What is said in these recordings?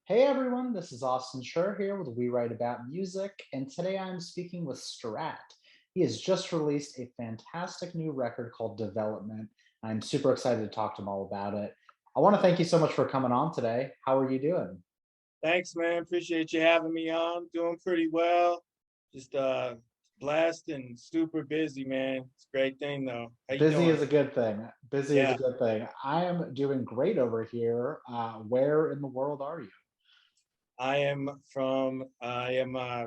Hey everyone, this is Austin Schur here with We Write About Music, and today I'm speaking with Strat. He has just released a fantastic new record called Development. I'm super excited to talk to him all about it. I want to thank you so much for coming on today. How are you doing? Thanks, man. Appreciate you having me on. Doing pretty well. Just blessed and super busy, man. It's a great thing though. How you Busy doing? is a good thing. Busy is a Yeah, good thing. I am doing great over here. Where in the world are you? I am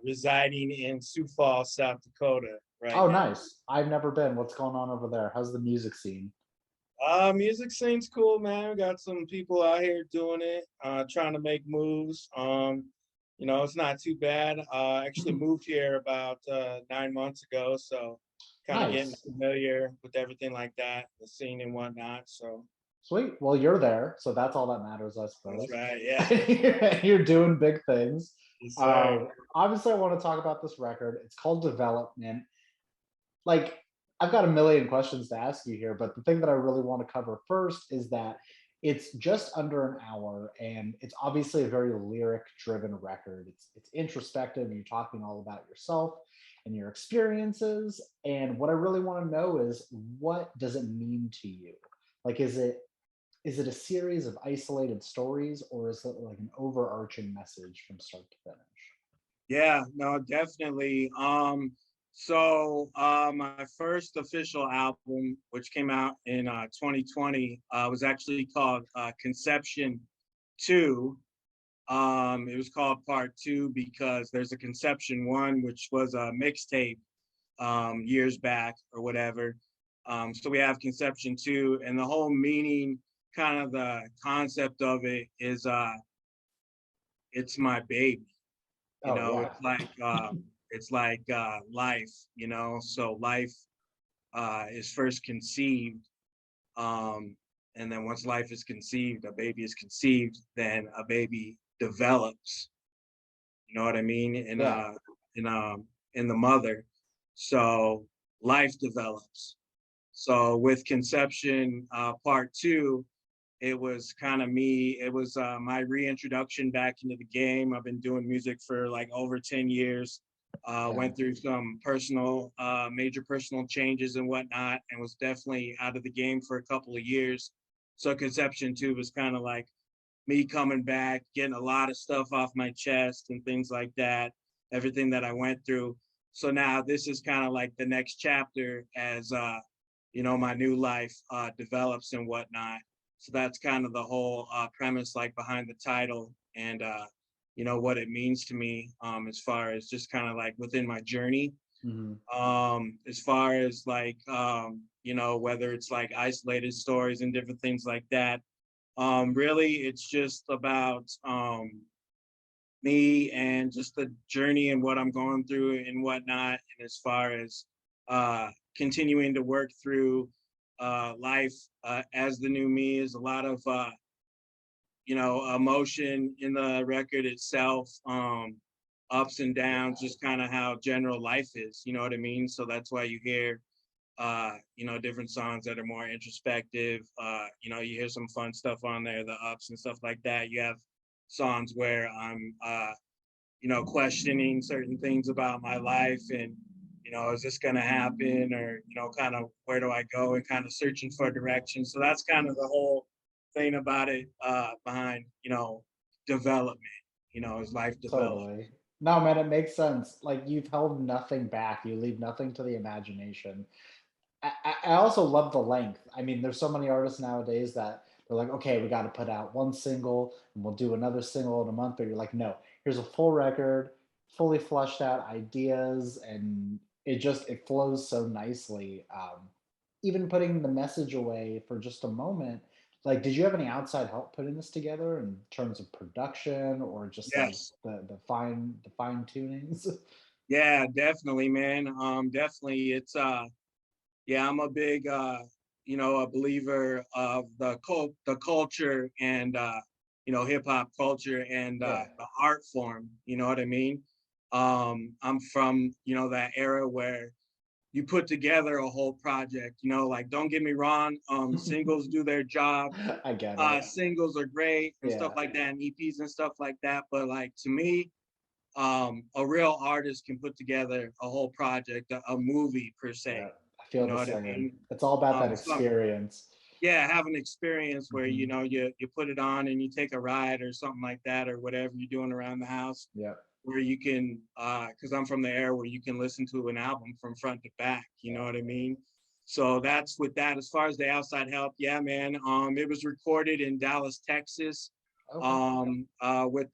residing in Sioux Falls, South Dakota right Oh, now. nice. I've never been. What's going on over there? How's the music scene? Music scene's cool, man. We got some people out here doing it, trying to make moves. It's not too bad. I actually moved here about 9 months ago, so kind of getting Nice. familiar with everything like that, the scene and whatnot. So Sweet. Well, you're there, so that's all that matters, I that's suppose. right. Yeah. You're doing big things. Yes, sir. Obviously, I want to talk about this record. It's called Development. Like, I've got a million questions to ask you here, but the thing that I really want to cover first is that it's just under an hour, and it's obviously a very lyric-driven record. It's introspective. You're talking all about yourself and your experiences. And what I really want to know is, what does it mean to you? Like, is it a series of isolated stories, or is it like an overarching message from start to finish? Yeah, no, definitely. My first official album, which came out in 2020, was actually called Conception 2. It was called Part 2 because there's a Conception 1, which was a mixtape years back or whatever. So we have Conception 2, and the whole meaning, kind of the concept of it is it's my baby. Oh yeah. It's like life, so life is first conceived, and then once life is conceived, a baby is conceived, then a baby develops, you know what I mean, Yeah. in the mother. So life develops. So with Conception Part 2, it was kind of me. It was my reintroduction back into the game. I've been doing music for like over 10 years. Yeah. Went through some major personal changes and whatnot, and was definitely out of the game for a couple of years. So Conception 2 was kind of like me coming back, getting a lot of stuff off my chest and things like that, everything that I went through. So now this is kind of like the next chapter as my new life develops and whatnot. So that's kind of the whole premise, like behind the title, and what it means to me, as far as just kind of like within my journey. Mhm. As far as like whether it's like isolated stories and different things like that. Really, it's just about me and just the journey and what I'm going through and whatnot. And as far as continuing to work through life as the new me, is a lot of emotion in the record itself, ups and downs, just kind of how general life is. You know what I mean? So that's why you hear different songs that are more introspective. You hear some fun stuff on there, the ups and stuff like that. You have songs where I'm questioning certain things about my life, and is this gonna happen, or kind of where do I go, and kind of searching for direction. So that's kind of the whole thing about it, behind development, as life develops. Totally. No, man, it makes sense. Like, you've held nothing back. You leave nothing to the imagination. I also love the length. I mean, there's so many artists nowadays that they're like, okay, we got to put out one single and we'll do another single in a month. But you're like, no, here's a full record, fully flushed out ideas, and it flows so nicely. Even putting the message away for just a moment. Like, did you have any outside help putting this together in terms of production or just like Yes. the fine tunings? Yeah, definitely, man. Definitely. Yeah, I'm a big a believer of the culture, and hip hop culture, and Yeah. the art form, you know what I mean? I'm from, that era where you put together a whole project, you know, like don't get me wrong, singles do their job. I get it. Singles are great and stuff Yeah, like that, and EPs and stuff like that. But like to me, a real artist can put together a whole project, a movie per yeah. se. I You feel know the what I same. mean? It's all about that So experience. yeah, have an experience where you Mhm. know you put it on and you take a ride or something like that or whatever you're doing around the house Yeah, where you can because I'm from the era where you can listen to an album from front to back, you know yeah. what I mean? So that's with that. As far as the outside help, yeah, man. It was recorded in Dallas, Texas, Okay. with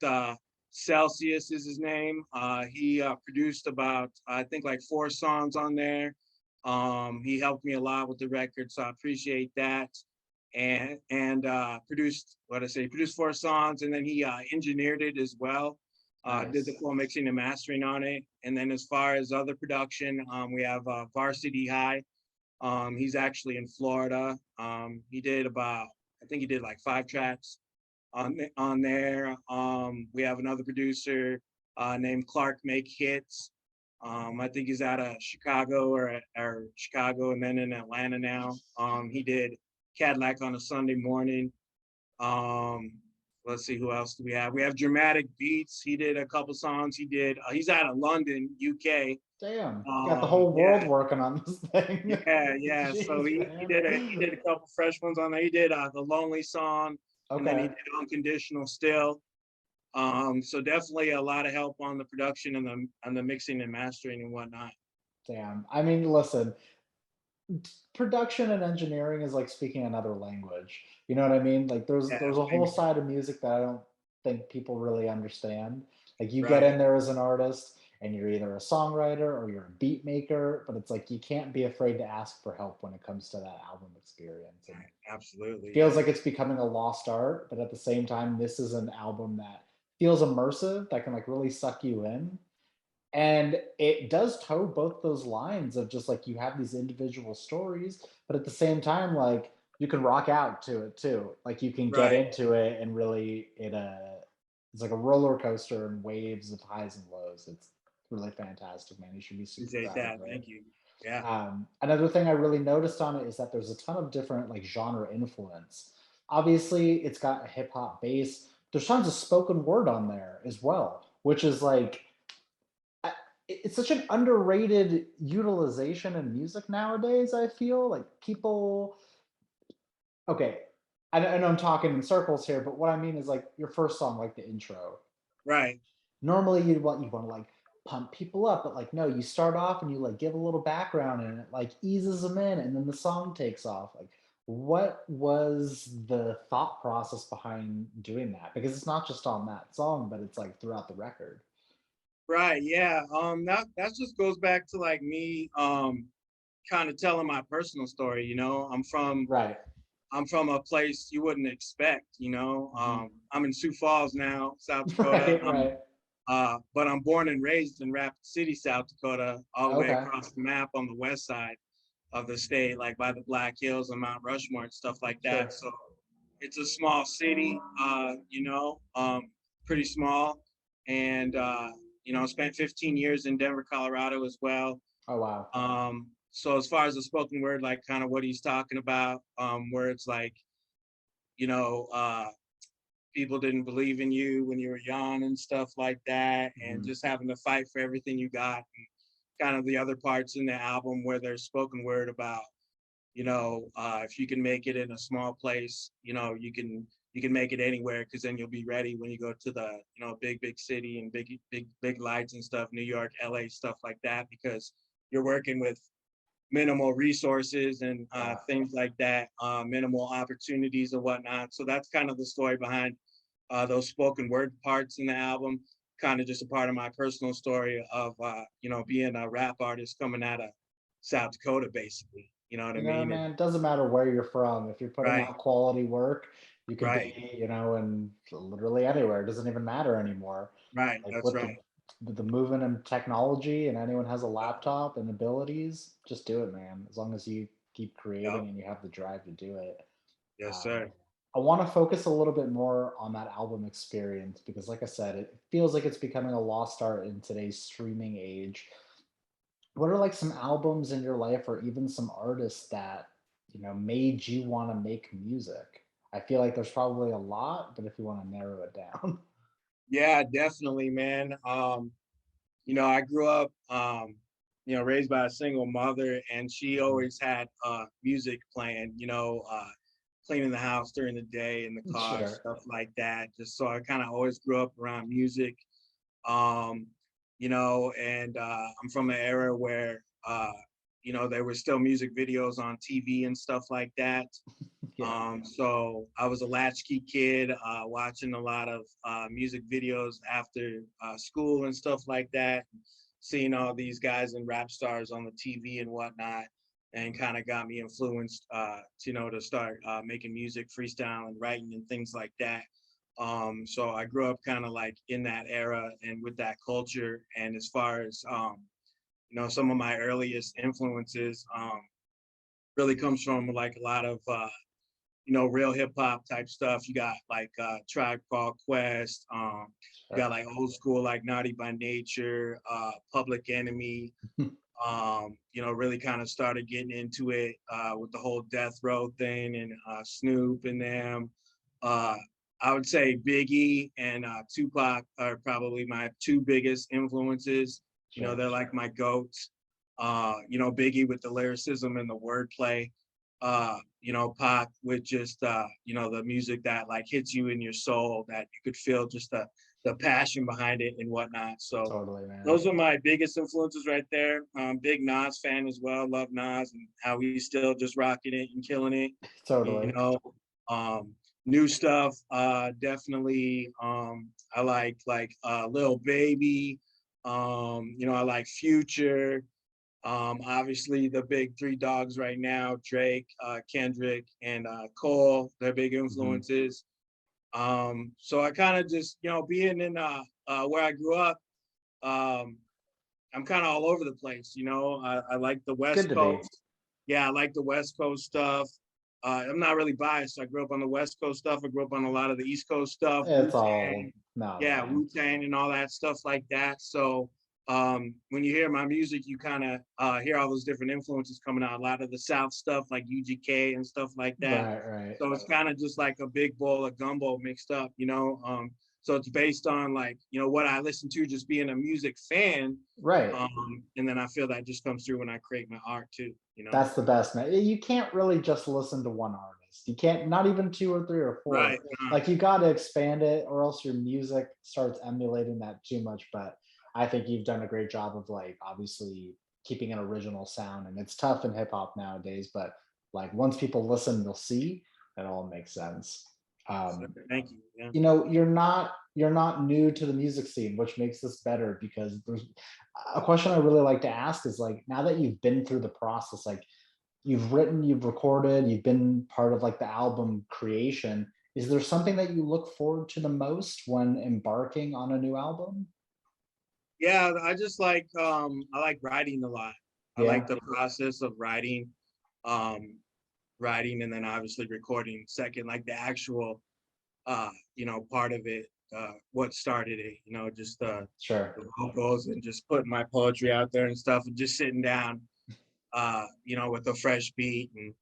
Celsius is his name. He produced about I think like 4 songs on there. He helped me a lot with the record, so I appreciate that. And produced what I say, produced 4 songs, and then he engineered it as well. Did the Nice. full mixing and mastering on it. And then as far as other production, we have Varsity High. He's actually in Florida. He did about, I think he did like 5 tracks on there. We have another producer named Clark Make Hits. I think he's out of Chicago or Chicago and then in Atlanta now. He did Cadillac on a Sunday Morning. Um, let's see who else do we have. We have Dramatic Beats. He did a couple songs. He's out of London, UK. Damn, got the whole world Yeah, working on this thing. yeah. So Jeez, he man. did a couple fresh ones on there. He did the Lonely song, and then he Okay. did Unconditional Still. So definitely a lot of help on the production and the mixing and mastering and whatnot. Damn. I mean, listen, production and engineering is like speaking another language. You know what I mean? Like Yeah, there's a whole side of music that I don't think people really understand. Like you get right. in there as an artist and you're either a songwriter or you're a beat maker, but it's like you can't be afraid to ask for help when it comes to that album experience. And Absolutely, feels yeah. like it's becoming a lost art, but at the same time, this is an album that feels immersive, that can like really suck you in. And it does toe both those lines of just like you have these individual stories, but at the same time, like you can rock out to it too. Like you can get Right. into it and really it's like a roller coaster and waves of highs and lows. It's really fantastic, man. You should be super Appreciate proud that. of it. Thank you. Yeah. Another thing I really noticed on it is that there's a ton of different like genre influence. Obviously, it's got a hip hop base. There's tons of spoken word on there as well, which is like it's such an underrated utilization in music nowadays. I feel like people. Okay, I know I'm talking in circles here, but what I mean is like your first song, like the intro. Right. Normally, you want to like pump people up, but like no, you start off and you like give a little background and it like eases them in, and then the song takes off. Like, what was the thought process behind doing that? Because it's not just on that song, but it's like throughout the record. Right. Yeah. That just goes back to like me kind of telling my personal story, you know. Right. I'm from a place you wouldn't expect, you know. Mhm. I'm in Sioux Falls now, South Dakota. Right. Right. But I'm born and raised in Rapid City, South Dakota, all the way Okay. across the map on the west side of the state, like by the Black Hills and Mount Rushmore and stuff like that. Sure. So it's a small city, pretty small. And, spent 15 years in Denver, Colorado as well. Oh wow. So as far as the spoken word, like kind of what he's talking about, where it's like, you know, people didn't believe in you when you were young and stuff like that, and Mhm. just having to fight for everything you got. And kind of the other parts in the album where there's spoken word about, if you can make it in a small place, you can make it anywhere because then you'll be ready when you go to the big city and big lights and stuff, New York, LA, stuff like that, because you're working with minimal resources and Yeah. things like that, minimal opportunities and whatnot. So that's kind of the story behind those spoken word parts in the album. Kind of just a part of my personal story of being a rap artist coming out of South Dakota, basically. You know what I You know, mean? And man, it doesn't matter where you're from. If you're putting right, out quality work, you could right, be, in literally anywhere. It doesn't even matter anymore. right. Like That's right. with the movement in technology and anyone has a laptop and abilities, just do it, man. As long as you keep Yep. creating and you have the drive to do it. Yes, Um, sir. I want to focus a little bit more on that album experience because, like I said, it feels like it's becoming a lost art in today's streaming age. what are like some albums in your life or even some artists that, made you want to make music? I feel like there's probably a lot, but if you want to narrow it down. Yeah, definitely, man. I grew up, raised by a single mother, and she Mhm. always had music playing, cleaning the house during the day in the car, Sure. stuff like that. Just so I kind of always grew up around music. Um, and I'm from an era where, there were still music videos on TV and stuff like that. Yeah. So I was a latchkey kid, watching a lot of music videos after school and stuff like that, seeing all these guys and rap stars on the TV and whatnot, and kind of got me influenced, to start making music, freestyle, and writing and things like that. So I grew up kind of like in that era and with that culture. And as far as some of my earliest influences really comes from like a lot of real hip hop type stuff. You got like Tribe Called Quest. You got Sure. like old school like Naughty by Nature, Public Enemy. Really kind of started getting into it with the whole Death Row thing and Snoop and them. Uh, I would say Biggie and Tupac are probably my two biggest influences. Sure. They're like my goats. Biggie with the lyricism and the wordplay. Pac with just the music that like hits you in your soul, that you could feel just the passion behind it and whatnot. So Totally, man. those are my biggest influences right there. Big Nas fan as well. Love Nas and how he's still just rocking it and killing it. You Totally. know, um, New stuff. Definitely. I like Lil Baby. I like Future. Obviously, the big three dogs right now: Drake, Kendrick, and Cole. They're big Mhm. influences. So I kind of just being in where I grew up. Um, I'm kind of all over the place. I like the Good West to be. Coast. Yeah, I like the West Coast stuff. I'm not really biased. I grew up on the West Coast stuff. I grew up on a lot of the East Coast stuff, Wu It's all Tang, no, yeah, man. Wu Tang and all that stuff like that. So when you hear my music, you kind of hear all those different influences coming out. A lot of the South stuff like UGK and stuff like that. Right, right. So it's kind of just like a big bowl of gumbo mixed up. So it's based on like what I listen to, just being a music fan. Right. And then I feel that just comes through when I create my art too. That's the best, man. You can't really just listen to one artist. You can't, not even two or three or four. Right. Like you got to expand it, or else your music starts emulating that too much. But I think you've done a great job of like obviously keeping an original sound, and it's tough in hip hop nowadays. But like once people listen, they'll see it all makes sense. So, Um, thank you. Yeah. you're not new to the music scene, which makes this better because there's a question I really like to ask is like now that you've been through the process, like you've written, you've recorded, you've been part of like the album creation. Is there something that you look forward to the most when embarking on a new album? Yeah, I like writing a lot. I like Yeah, the process of um, writing and then obviously recording second, like the actual part of it, what started it, just sure. the vocals and just putting my poetry out there and stuff and just sitting down, with a fresh beat and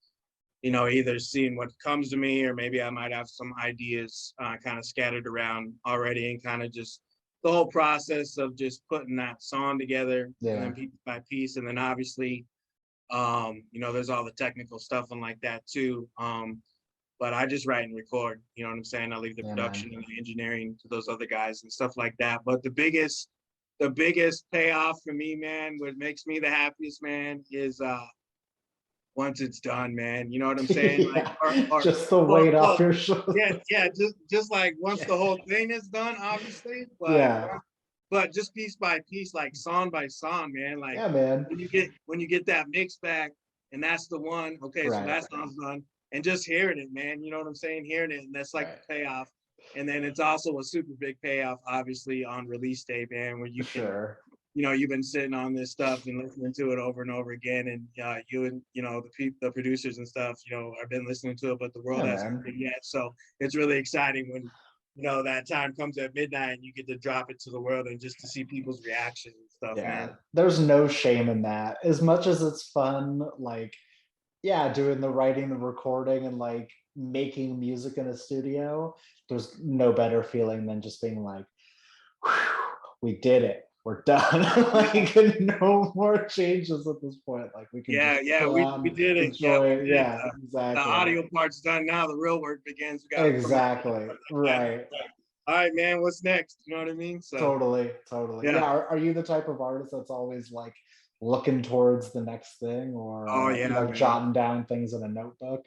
either seeing what comes to me or maybe I might have some ideas kind of scattered around already and kind of just the whole process of just putting that song together and then Yeah, piece by piece. And then obviously, there's all the technical stuff and like that too. But I just write and record, you know what I'm saying? I leave the yeah, production man. and the engineering to those other guys and stuff like that. But the biggest payoff for me, man, what makes me the happiest, man, is once it's done, man. You know what I'm saying? Like, Yeah, or just the well, weight off well, your yeah, shoulders. yeah, just like once Yeah, the whole thing is done, obviously, yeah, but just piece by piece, like song by song, man. Like yeah, man. when you get that mix back, and that's the one. Okay, so Right, that song's done, and just hearing it, man. You know what I'm saying? Hearing it, and that's like right. the payoff. And then it's also a super big payoff, obviously, on release day, man, where you can Sure. you've been sitting on this stuff and listening to it over and over again, and you and the producers and stuff, have been listening to it, but the world Yeah, hasn't man. heard it yet. So it's really exciting that time comes at midnight and you get to drop it to the world and just to see people's reactions and stuff, Yeah, man. there's no shame in that. As much as it's fun, like, yeah, doing the writing, the recording, and like making music in a studio, there's no better feeling than just being like, "Whew, we did it. We're done." Like, no more changes at this point. Like, we can Yeah, just yeah, chill out we and did it. Yeah, enjoy we it. did it. Yeah, The exactly. audio part's done now. The real work begins. We got to promote. Exactly. Yeah. Right. All right, man. What's next? You know what I mean? So Totally. Totally. yeah. Yeah. Are you the type of artist that's always like looking towards the next thing, or Oh yeah, man. jotting down things in a notebook?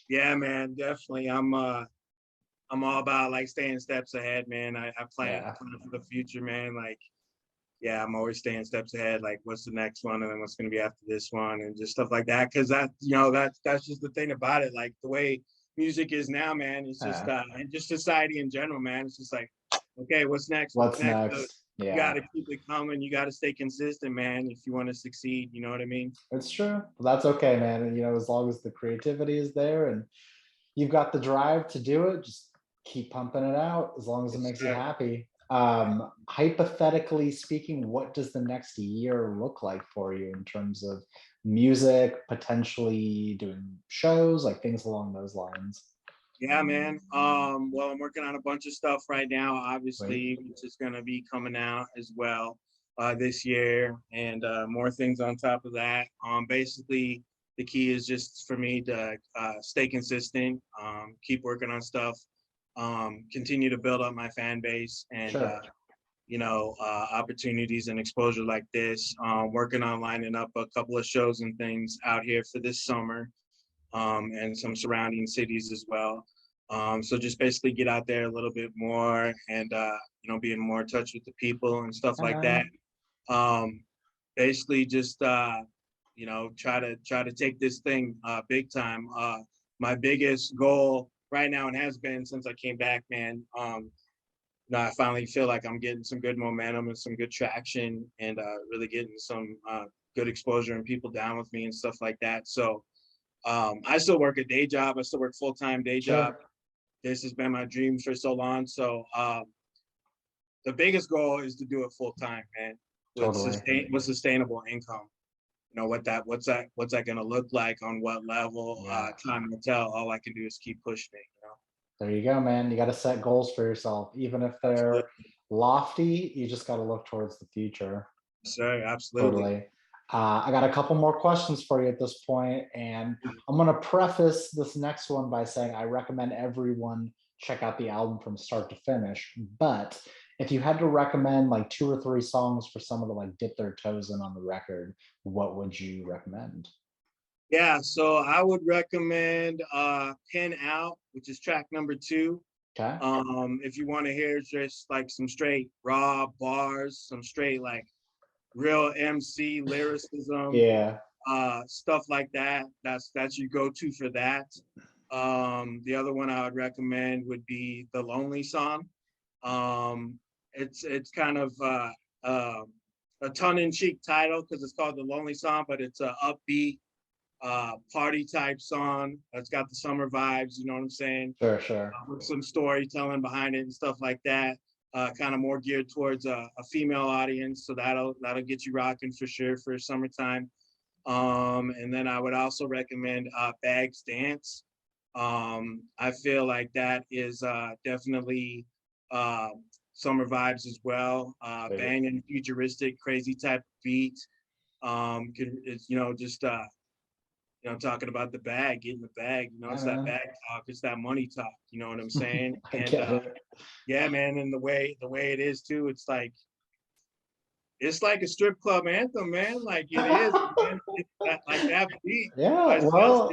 Yeah, man. Definitely. I'm all about like staying steps ahead, man. I Yeah. plan for the future, man. Like, yeah, I'm always staying steps ahead. Like, what's the next one, and then what's gonna be after this one, and just stuff like that. Cause that's just the thing about it. Like the way music is now, man. It's just Yeah. and just society in general, man. It's just like, okay, what's next? What's What's next? So next? you got Yeah. to keep it coming. You got to stay consistent, man, if you want to succeed. You know what I mean? It's true. That's okay, man. And as long as the creativity is there and you've got the drive to do it, just keep pumping it out as long as it Yes, makes you sir. happy. Hypothetically speaking, what does the next year look like for you in terms of music, potentially doing shows, like things along those lines? Yeah, man. Well, I'm working on a bunch of stuff right now, Wait, obviously, which is gonna be coming out as well this year, and more things on top of that. Basically, the key is just for me to stay consistent, keep working on stuff, continue to build up my fan base, and sure. opportunities and exposure like this. Working on lining up a couple of shows and things out here for this summer, and some surrounding cities as well. So just basically get out there a little bit more and be in more touch with the people and stuff like that. Um, Basically just try to take this thing big time. My biggest goal right now and has been since I came back, man. I finally feel like I'm getting some good momentum and some good traction and really getting some good exposure and people down with me and stuff like that. So I still work a day job. I still work full-time day job. Sure. This has been my dream for so long. So the biggest goal is to do it full time, man, Totally. with sustainable income. What's that going to look like on what level? Yeah. Time will tell. All I can do is keep pushing it. There you go, man. You got to set goals for yourself. Even if they're Absolutely, lofty, you just got to look towards the future. sir. Absolutely. Totally. I got a couple more questions for you at this point, and I'm going to preface this next one by saying I recommend everyone check out the album from start to finish. But if you had to recommend like two or three songs for someone to like dip their toes in on the record, what would you recommend? Yeah. So I would recommend "Pin Out," which is track number 2. Okay. If you want to hear just like some straight raw bars, some straight like real MC lyricism, Yeah. stuff like that. That's your go-to for that. The other one I would recommend would be the Lonely song. It's kind of uh, a tongue-in-cheek title because it's called the Lonely song, but it's a upbeat party type song that's got the summer vibes. You know what I'm saying? Sure, sure. With some storytelling behind it and stuff like that. Kind of more geared towards a female audience, so that'll get you rocking for sure for summertime. And then I would also recommend Bags Dance. I feel like that is definitely uh, summer vibes as well. Wait. Banging, futuristic, crazy type beat. It's just talking about the bag, getting the bag. Yeah, It's that man. bag talk. It's that money talk. You know what I'm saying? I And get it. yeah, man, and the way it is too, it's like a strip club anthem, man. Like it is, man. It's like that beat. Yeah, It's just well,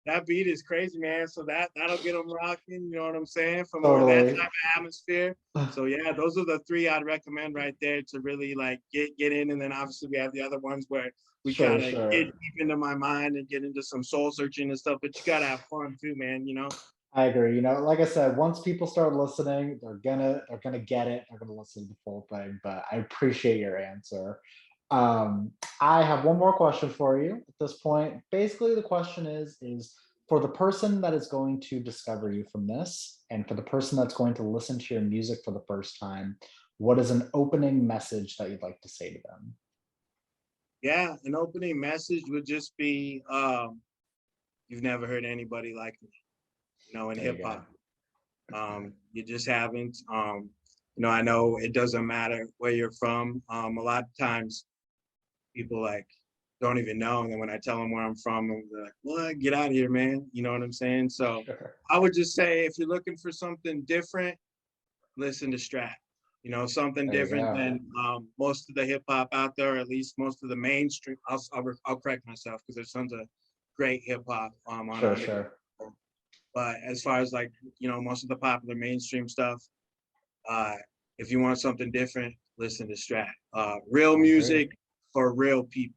that beat is crazy, man. So that'll get them rocking. You know what I'm saying? For more of that totally. type of atmosphere. So yeah, those are the three I'd recommend right there to really like get in. And then obviously we have the other ones where we Sure, kind of get sure. deep into my mind and get into some soul searching and stuff. But you gotta have fun too, man. I agree. Like I said, once people start listening, they're gonna get it. They're gonna listen to the full thing. But I appreciate your answer. I have one more question for you at this point. Basically, the question is For the person that is going to discover you from this, and for the person that's going to listen to your music for the first time, what is an opening message that you'd like to say to them? Yeah, an opening message would just be, you've never heard anybody like me, in There you hip go. hop. You just haven't. I know it doesn't matter where you're from. A lot of times people like don't even know. And then when I tell them where I'm from, they're like, "What? Get out of here, man." You know what I'm saying? So Sure. I would just say, if you're looking for something different, listen to Strat. Something There you different go. than most of the hip hop out there, or at least most of the mainstream. I'll correct myself because there's tons of great hip hop on Sure, under. sure. But as far as like most of the popular mainstream stuff, uh, if you want something different, listen to Strat. Real I agree. music for real people.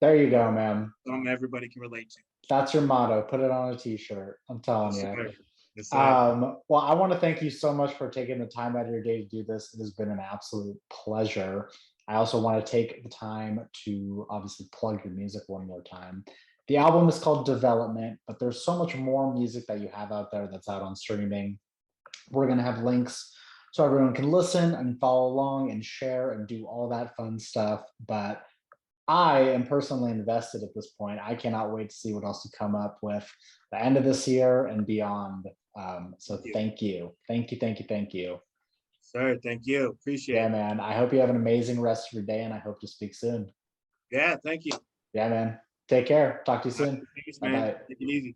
There you go, man. Something everybody can relate to. That's your motto. Put it on a t-shirt. I'm telling Yes, you. sir. Yes, sir. Well, I want to thank you so much for taking the time out of your day to do this. It has been an absolute pleasure. I also want to take the time to obviously plug your music one more time. The album is called Development, but there's so much more music that you have out there that's out on streaming. We're going to have links so everyone can listen and follow along and share and do all that fun stuff. But I am personally invested at this point. I cannot wait to see what else you come up with the end of this year and beyond. So Thank you. thank you. Thank you. Thank you. Thank you. Sir, thank you. Appreciate Yeah, it. man. I hope you have an amazing rest of your day and I hope to speak soon. Yeah, thank you. Yeah, man. Take care. Talk to you All right, soon. thanks, Bye man. bye. Take it easy.